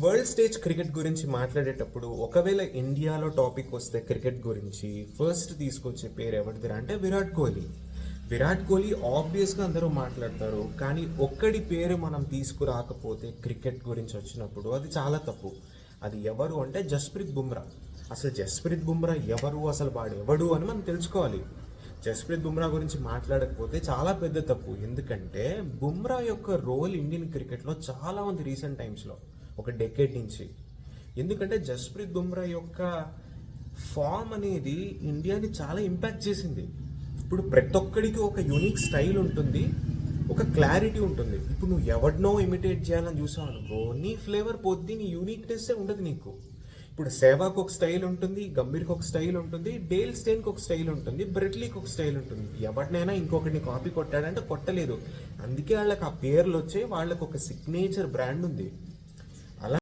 World stage cricket గురించి మాట్లాడేటప్పుడు ఒకవేళ ఇండియాలో టాపిక్ వస్తే క్రికెట్ గురించి ఫస్ట్ తీసుకొచ్చే పేరు ఎవరిదిరా అంటే విరాట్ కోహ్లీ. విరాట్ కోహ్లీ ఆబ్వియస్గా అందరూ మాట్లాడతారు, కానీ ఒక్కడి పేరు మనం తీసుకురాకపోతే క్రికెట్ గురించి వచ్చినప్పుడు అది చాలా తప్పు. అది ఎవరు అంటే జస్ప్రీత్ బుమ్రా. అసలు జస్ప్రీత్ బుమ్రా ఎవరు, అసలు వాడు ఎవడు అని మనం తెలుసుకోవాలి. జస్ప్రీత్ బుమ్రా గురించి మాట్లాడకపోతే చాలా పెద్ద తప్పు. ఎందుకంటే బుమ్రా యొక్క రోల్ ఇండియన్ క్రికెట్లో చాలా ఉంది రీసెంట్ టైమ్స్లో, ఒక డెకేడ్ నుంచి. ఎందుకంటే జస్ప్రీత్ బుమ్రా యొక్క ఫామ్ అనేది ఇండియాని చాలా ఇంపాక్ట్ చేసింది. ఇప్పుడు ప్రతి ఒక్కడికి ఒక యూనిక్ స్టైల్ ఉంటుంది, ఒక క్లారిటీ ఉంటుంది. ఇప్పుడు నువ్వు ఎవరినో ఇమిటేట్ చేయాలని చూసావు అనుకో, నీ ఫ్లేవర్ పోద్ది, నీ యూనిక్నెస్ ఉండదు నీకు. ఇప్పుడు సేవాకు ఒక స్టైల్ ఉంటుంది, గంభీర్కి ఒక స్టైల్ ఉంటుంది, డేల్ స్టెయిన్కి ఒక స్టైల్ ఉంటుంది, బ్రెట్లీకి ఒక స్టైల్ ఉంటుంది. ఎవరినైనా ఇంకొకటిని కాపీ కొట్టాడంటే కొట్టలేదు. అందుకే వాళ్ళకి ఆ పేర్లు వచ్చాయి, వాళ్ళకి ఒక సిగ్నేచర్ బ్రాండ్ ఉంది.